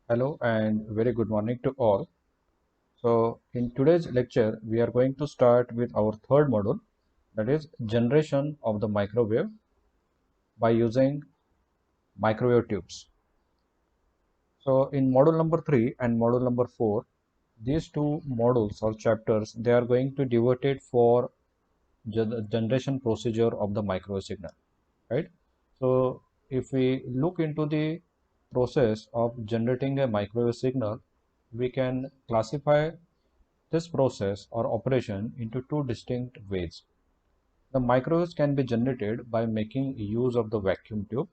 Hello and very good morning to all. So in today's lecture, we are going to start with our third module, that is generation of the microwave by using microwave tubes. So in module number 3 and module number 4, these two modules or chapters, they are going to devote it for the generation procedure of the microwave signal, right? So if we look into the process of generating a microwave signal, we can classify this process or operation into two distinct ways. The microwaves can be generated by making use of the vacuum tube,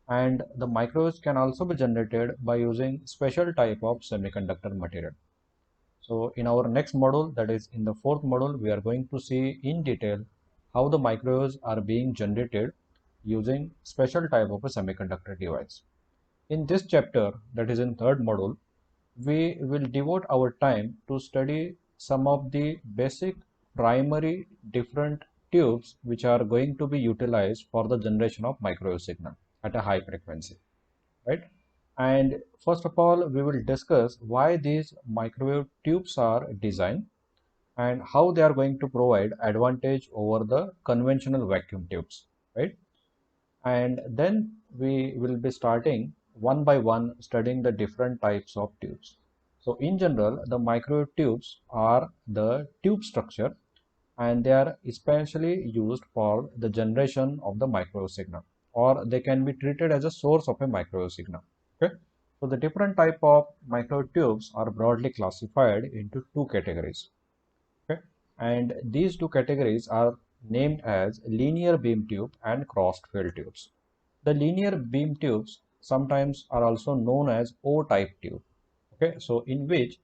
and the microwaves can also be generated by using special type of semiconductor material. So in our next module, that is in the fourth module, we are going to see in detail how the microwaves are being generated using special type of a semiconductor device. In this chapter, that is in third module, we will devote our time to study some of the basic primary different tubes which are going to be utilized for the generation of microwave signal at a high frequency, right? And first of all, we will discuss why these microwave tubes are designed and how they are going to provide advantage over the conventional vacuum tubes, right? And then we will be starting one by one studying the different types of tubes. So in general, the microwave tubes are the tube structure and they are especially used for the generation of the microwave signal, or they can be treated as a source of a microwave signal. Okay. So the different type of microwave tubes are broadly classified into two categories. Okay. And these two categories are named as linear beam tube and crossed field tubes. The linear beam tubes sometimes are also known as O-type tube. Okay, so in which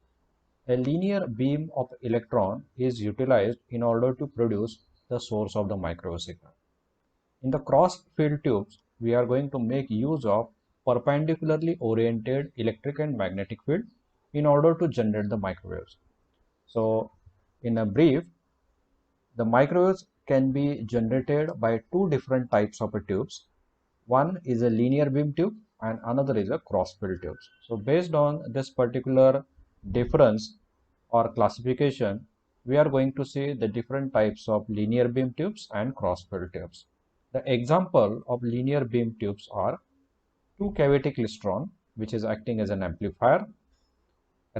a linear beam of electron is utilized in order to produce the source of the microwave signal. In the cross field tubes, we are going to make use of perpendicularly oriented electric and magnetic field in order to generate the microwaves. So in a brief, the microwaves can be generated by two different types of tubes. One is a linear beam tube and another is a cross field tube. So based on this particular difference or classification, we are going to see the different types of linear beam tubes and cross field tubes. The example of linear beam tubes are two cavity klystron, which is acting as an amplifier,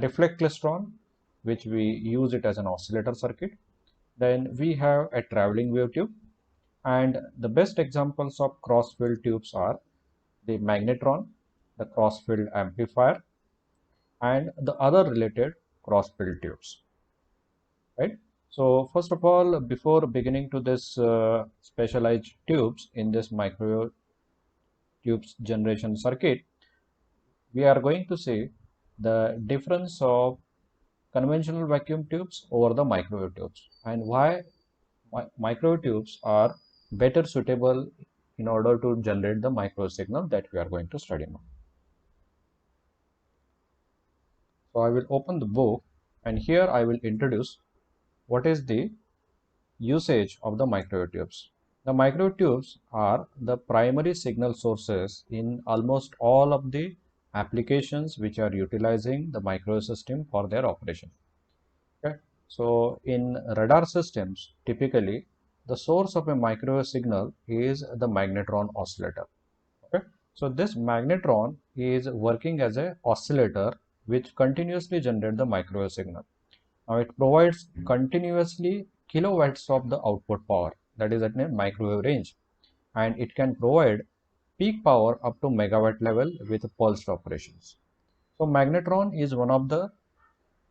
reflect klystron, which we use it as an oscillator circuit. Then we have a traveling wave tube, and the best examples of cross field tubes are the magnetron, the cross field amplifier, and the other related cross field tubes, right? So first of all, before beginning to this specialized tubes in this microwave tubes generation circuit, we are going to see the difference of conventional vacuum tubes over the microwave tubes and why microwave tubes are better suitable in order to generate the microwave signal that we are going to study now. So I will open the book and here I will introduce what is the usage of the microwave tubes. The microwave tubes are the primary signal sources in almost all of the applications which are utilizing the microwave system for their operation. Okay. So in radar systems, typically the source of a microwave signal is the magnetron oscillator. Okay. So this magnetron is working as a oscillator which continuously generates the microwave signal. Now it provides continuously kilowatts of the output power, that is at a microwave range, and it can provide peak power up to megawatt level with pulsed operations. So magnetron is one of the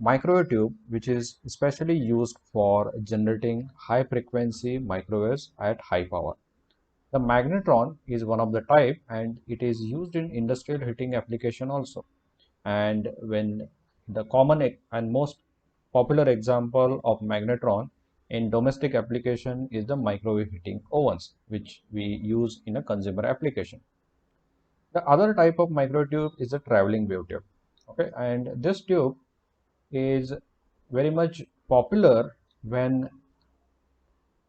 microwave tube which is especially used for generating high frequency microwaves at high power. The magnetron is one of the type and it is used in industrial heating application also. And when the common and most popular example of magnetron in domestic application is the microwave heating ovens, which we use in a consumer application. The other type of microwave tube is a traveling wave tube. Okay, and this tube is very much popular when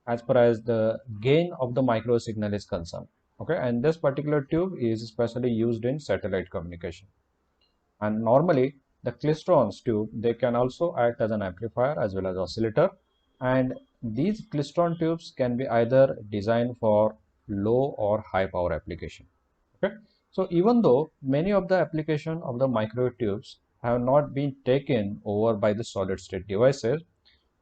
as far as the gain of the microwave signal is concerned. Okay, and this particular tube is especially used in satellite communication. And normally the klystron's tube, they can also act as an amplifier as well as oscillator, and these klystron tubes can be either designed for low or high power application. Okay, so even though many of the application of the microwave tubes have not been taken over by the solid state devices,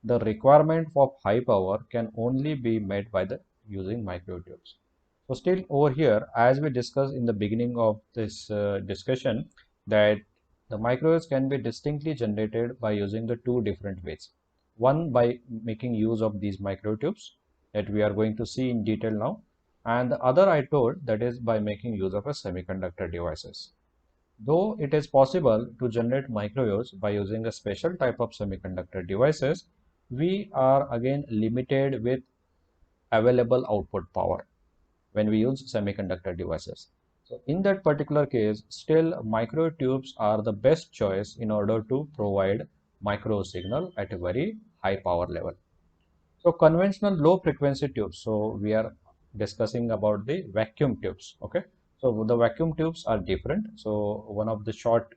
the requirement of high power can only be met by the using microwave tubes. So still over here, as we discussed in the beginning of this discussion, that the microwaves can be distinctly generated by using the two different ways. One, by making use of these microwave tubes that we are going to see in detail now, and the other I told, that is by making use of a semiconductor devices. Though it is possible to generate microwaves by using a special type of semiconductor devices, we are again limited with available output power when we use semiconductor devices. So in that particular case, still microwave tubes are the best choice in order to provide micro signal at a very high power level. So conventional low frequency tubes. So we are discussing about the vacuum tubes. Okay. So the vacuum tubes are different. So one of the short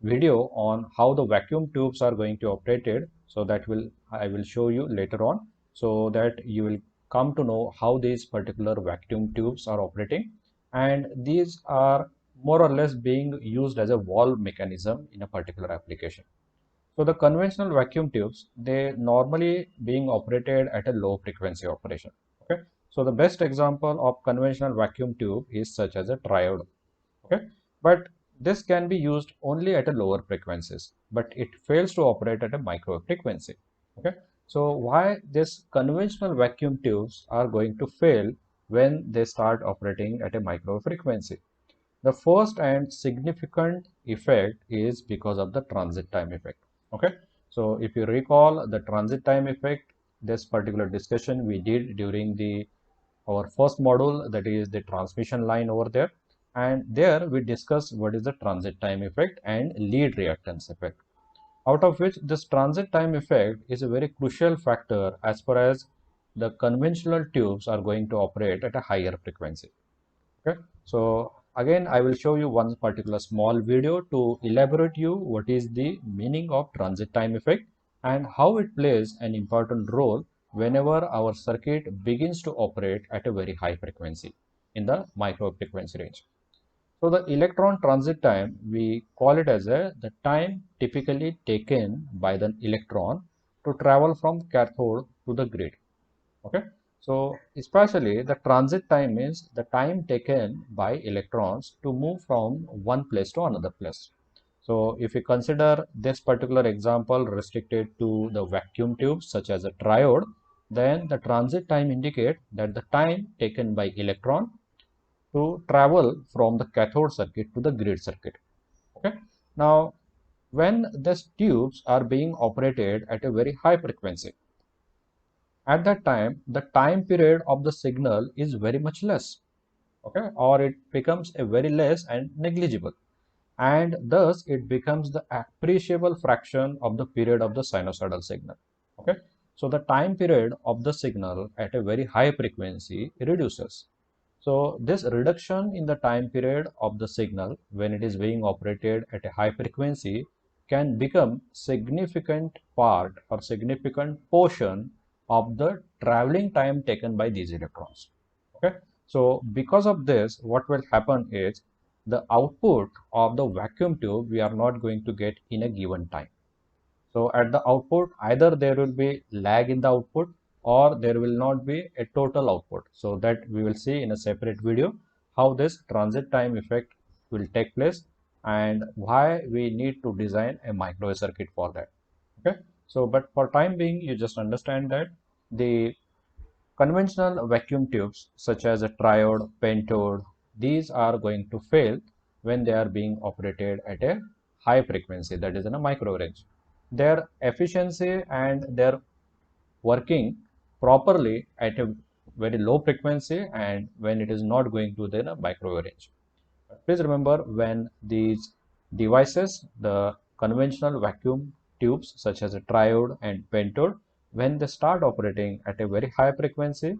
video on how the vacuum tubes are going to operated. So that I will show you later on, so that you will come to know how these particular vacuum tubes are operating. And these are more or less being used as a valve mechanism in a particular application. So the conventional vacuum tubes, they normally being operated at a low frequency operation. Okay. So the best example of conventional vacuum tube is such as a triode. Okay. But this can be used only at a lower frequencies, but it fails to operate at a micro frequency. Okay. So why this conventional vacuum tubes are going to fail when they start operating at a micro frequency? The first and significant effect is because of the transit time effect. Okay, so if you recall the transit time effect, this particular discussion we did during the our first module, that is the transmission line over there, and there we discussed what is the transit time effect and lead reactance effect, out of which this transit time effect is a very crucial factor as far as the conventional tubes are going to operate at a higher frequency. Okay, so again I will show you one particular small video to elaborate you what is the meaning of transit time effect and how it plays an important role whenever our circuit begins to operate at a very high frequency in the micro frequency range. So the electron transit time, we call it as the time typically taken by the electron to travel from cathode to the grid. Okay, so especially the transit time means the time taken by electrons to move from one place to another place. So if you consider this particular example restricted to the vacuum tubes such as a triode, then the transit time indicate that the time taken by electron to travel from the cathode circuit to the grid circuit. Okay, now when these tubes are being operated at a very high frequency, at that time the time period of the signal is very much less, okay, or it becomes a very less and negligible, and thus it becomes the appreciable fraction of the period of the sinusoidal signal. Okay, so the time period of the signal at a very high frequency reduces. So this reduction in the time period of the signal when it is being operated at a high frequency can become significant part or significant portion of the traveling time taken by these electrons. Okay, so because of this, what will happen is the output of the vacuum tube we are not going to get in a given time. So at the output, either there will be lag in the output or there will not be a total output. So that we will see in a separate video how this transit time effect will take place and why we need to design a microwave circuit for that. Okay. So, but for time being, you just understand that the conventional vacuum tubes such as a triode, pentode, these are going to fail when they are being operated at a high frequency, that is in a micro range. Their efficiency and their working properly at a very low frequency and when it is not going to the microwave range. Please remember, when these devices, the conventional vacuum tubes such as a triode and pentode, when they start operating at a very high frequency,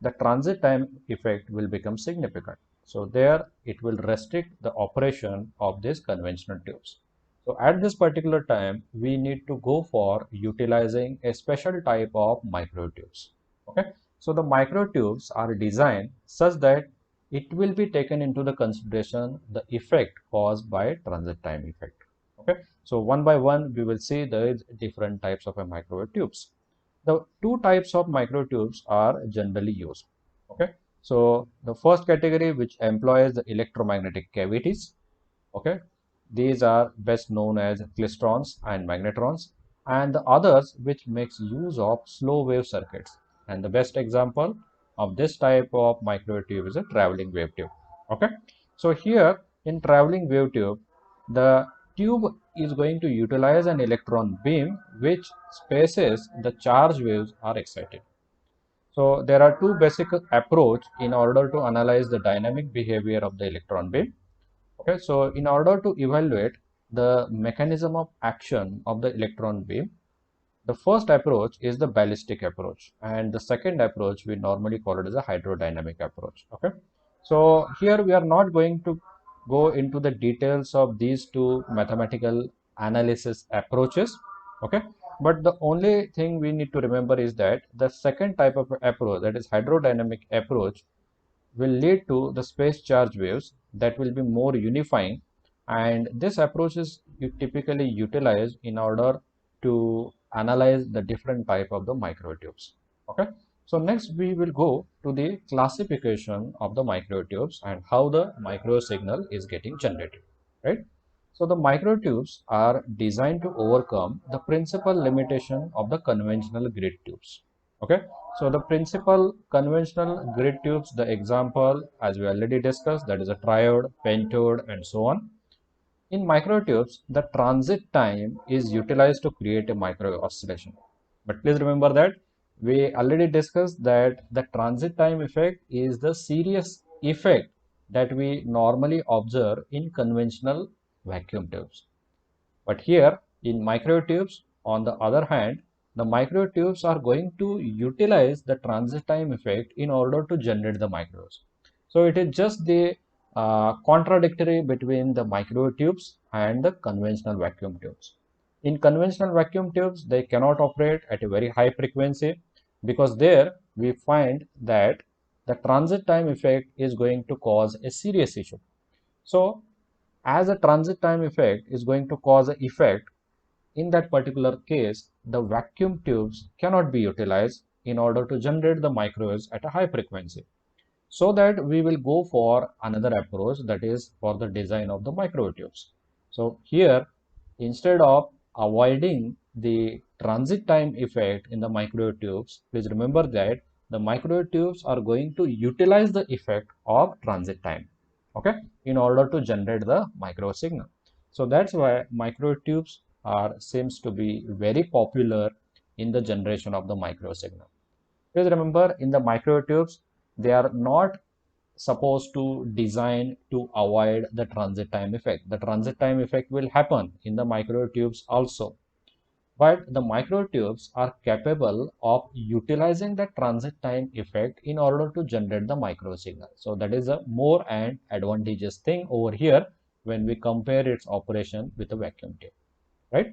the transit time effect will become significant. So there it will restrict the operation of these conventional tubes. So at this particular time, we need to go for utilizing a special type of microtubes. Okay. So the microtubes are designed such that it will be taken into the consideration the effect caused by transit time effect. Okay. So one by one, we will see there is different types of a microwave tubes. The two types of microtubes are generally used. Okay. So the first category, which employs the electromagnetic cavities. Okay, these are best known as klystrons and magnetrons, and the others which makes use of slow wave circuits. And the best example of this type of microwave tube is a traveling wave tube. Okay, so here in traveling wave tube, the tube is going to utilize an electron beam which spaces the charge waves are excited. So there are two basic approach in order to analyze the dynamic behavior of the electron beam. Okay, so in order to evaluate the mechanism of action of the electron beam, the first approach is the ballistic approach, and the second approach we normally call it as a hydrodynamic approach. Okay, so here we are not going to go into the details of these two mathematical analysis approaches. Okay, but the only thing we need to remember is that the second type of approach, that is hydrodynamic approach, will lead to the space charge waves that will be more unifying, and this approach is typically utilized in order to analyze the different type of the microtubes. Okay, so next we will go to the classification of the microtubes and how the micro signal is getting generated, right? So the microtubes are designed to overcome the principal limitation of the conventional grid tubes. Okay, so the principal conventional grid tubes, the example as we already discussed, that is a triode, pentode, and so on. In microtubes, the transit time is utilized to create a micro oscillation. But please remember that we already discussed that the transit time effect is the serious effect that we normally observe in conventional vacuum tubes. But here in microtubes, on the other hand, the microtubes are going to utilize the transit time effect in order to generate the micros. So it is just the contradictory between the microtubes and the conventional vacuum tubes. In conventional vacuum tubes, they cannot operate at a very high frequency because there we find that the transit time effect is going to cause a serious issue. So as a transit time effect is going to cause an effect, in that particular case, the vacuum tubes cannot be utilized in order to generate the microwaves at a high frequency. So that we will go for another approach, that is for the design of the microwave tubes. So here, instead of avoiding the transit time effect in the microwave tubes, please remember that the microwave tubes are going to utilize the effect of transit time, okay, in order to generate the micro signal. So that's why microwave tubes are seems to be very popular in the generation of the micro signal. Please remember, in the microwave tubes, they are not supposed to design to avoid the transit time effect. The transit time effect will happen in the microwave tubes also, but the microtubes are capable of utilizing the transit time effect in order to generate the micro signal. So that is a more and advantageous thing over here when we compare its operation with a vacuum tube, right?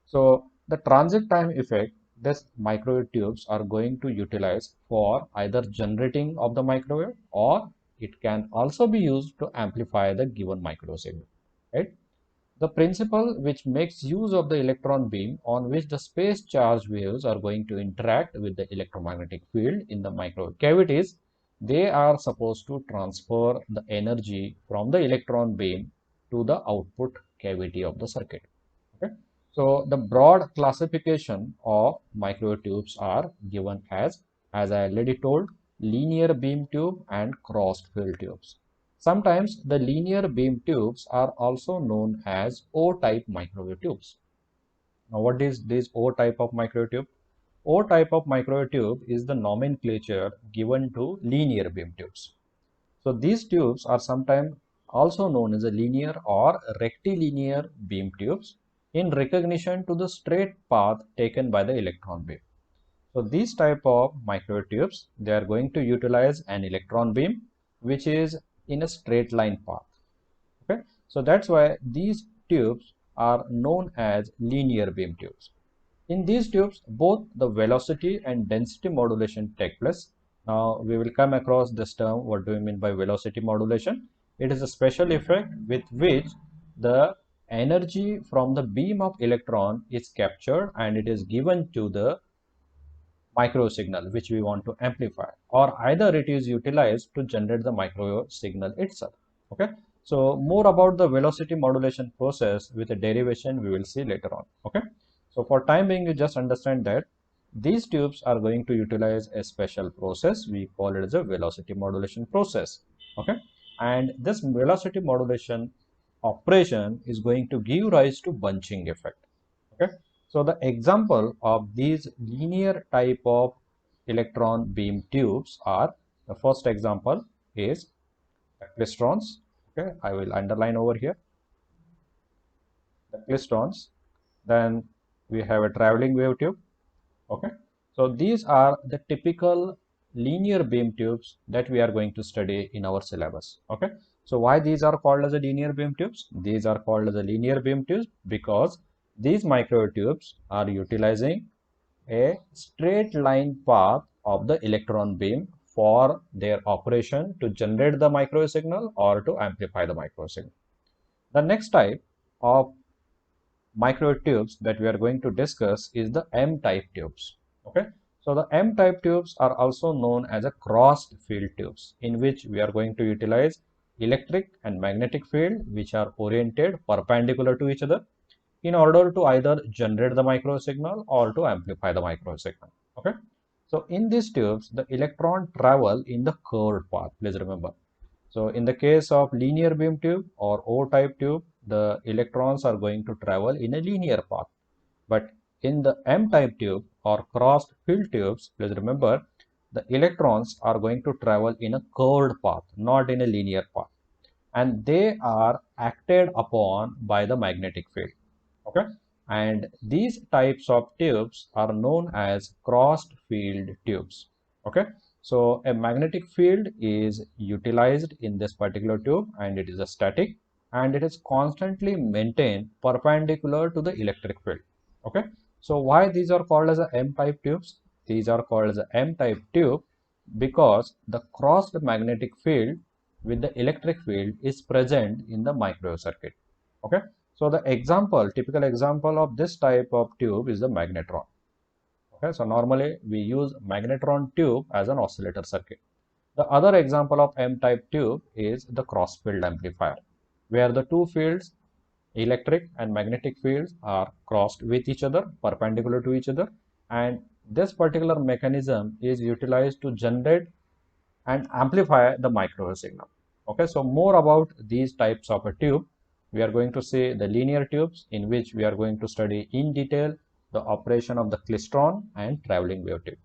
So the transit time effect, this microwave tubes are going to utilize for either generating of the microwave, or it can also be used to amplify the given micro signal, right? The principle which makes use of the electron beam on which the space charge waves are going to interact with the electromagnetic field in the microwave cavities, they are supposed to transfer the energy from the electron beam to the output cavity of the circuit. Okay. So the broad classification of microwave tubes are given as I already told, linear beam tube and crossed field tubes. Sometimes the linear beam tubes are also known as O-type microwave tubes. Now what is this O-type of microwave tube? O-type of microwave tube is the nomenclature given to linear beam tubes. So these tubes are sometimes also known as a linear or rectilinear beam tubes in recognition to the straight path taken by the electron beam. So these type of microwave tubes, they are going to utilize an electron beam which is in a straight line path. Okay, so that's why these tubes are known as linear beam tubes. In these tubes, both the velocity and density modulation take place. Now we will come across this term. What do we mean by velocity modulation? It is a special effect with which the energy from the beam of electron is captured and it is given to the micro signal which we want to amplify, or either it is utilized to generate the micro signal itself. Okay, so more about the velocity modulation process with a derivation we will see later on. Okay, so for time being, you just understand that these tubes are going to utilize a special process. We call it as a velocity modulation process. Okay, and this velocity modulation operation is going to give rise to bunching effect. Okay, so the example of these linear type of electron beam tubes are, the first example is clystrons. Okay, I will underline over here the clystrons. Then we have a traveling wave tube. Okay, so these are the typical linear beam tubes that we are going to study in our syllabus. Okay, so why these are called as a linear beam tubes? These are called as a linear beam tubes because these microtubes are utilizing a straight line path of the electron beam for their operation to generate the microwave signal or to amplify the microwave signal. The next type of microwave tubes that we are going to discuss is the M-type tubes. Okay, so the M-type tubes are also known as a crossed field tubes, in which we are going to utilize electric and magnetic field which are oriented perpendicular to each other in order to either generate the micro signal or to amplify the micro signal. Okay, so in these tubes the electron travel in the curved path, please remember. So in the case of linear beam tube or O-type tube, the electrons are going to travel in a linear path. But in the M-type tube or crossed field tubes, please remember, the electrons are going to travel in a curved path, not in a linear path. And they are acted upon by the magnetic field. Okay, and these types of tubes are known as crossed field tubes. Okay, so a magnetic field is utilized in this particular tube and it is a static and it is constantly maintained perpendicular to the electric field. Okay, so why these are called as a M-type tubes? These are called as a M-type tube because the crossed magnetic field with the electric field is present in the microwave circuit. Okay, so the example, typical example of this type of tube is the magnetron. Okay, so normally we use magnetron tube as an oscillator circuit. The other example of M-type tube is the cross field amplifier, where the two fields, electric and magnetic fields, are crossed with each other, perpendicular to each other, and this particular mechanism is utilized to generate and amplify the microwave signal. Okay, so more about these types of a tube. We are going to see the linear tubes, in which we are going to study in detail the operation of the klystron and traveling wave tube.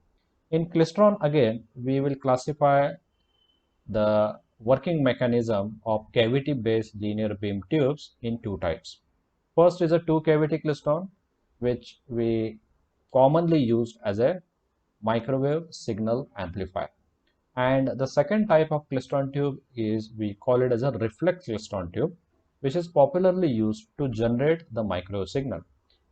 In klystron, again, we will classify the working mechanism of cavity based linear beam tubes in two types. First is a two cavity klystron, which we commonly used as a microwave signal amplifier. And the second type of klystron tube is, we call it as a reflex klystron tube, which is popularly used to generate the microwave signal.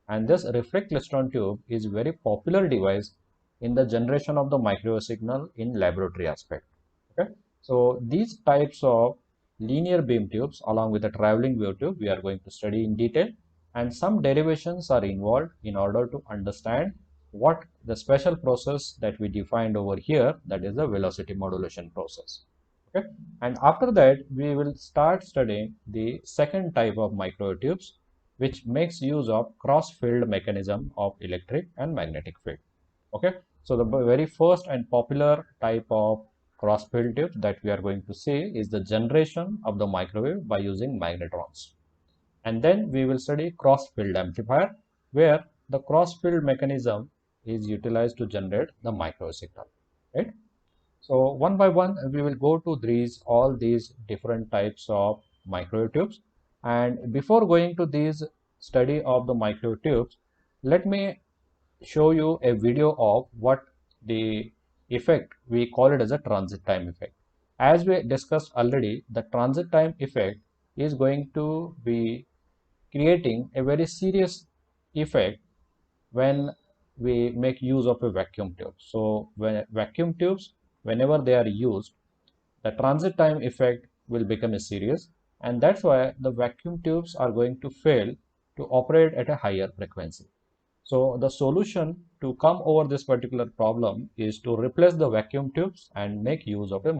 And this reflex klystron tube is very popular device in the generation of the microwave signal in laboratory aspect. Okay, so these types of linear beam tubes along with the traveling wave tube we are going to study in detail, and some derivations are involved in order to understand what the special process that we defined over here, that is the velocity modulation process. Okay, and after that we will start studying the second type of microwave tubes, which makes use of cross field mechanism of electric and magnetic field. Okay, so the very first and popular type of cross field tubes that we are going to see is the generation of the microwave by using magnetrons. And then we will study cross field amplifier, where the cross field mechanism is utilized to generate the microwave signal, right? So one by one we will go to all these different types of microwave tubes. And before going to these study of the microwave tubes, let me show you a video of what the effect, we call it as a transit time effect. As we discussed already, the transit time effect is going to be creating a very serious effect when we make use of a vacuum tube. So when vacuum tubes, whenever they are used, the transit time effect will become a serious, and that's why the vacuum tubes are going to fail to operate at a higher frequency. So the solution to come over this particular problem is to replace the vacuum tubes and make use of a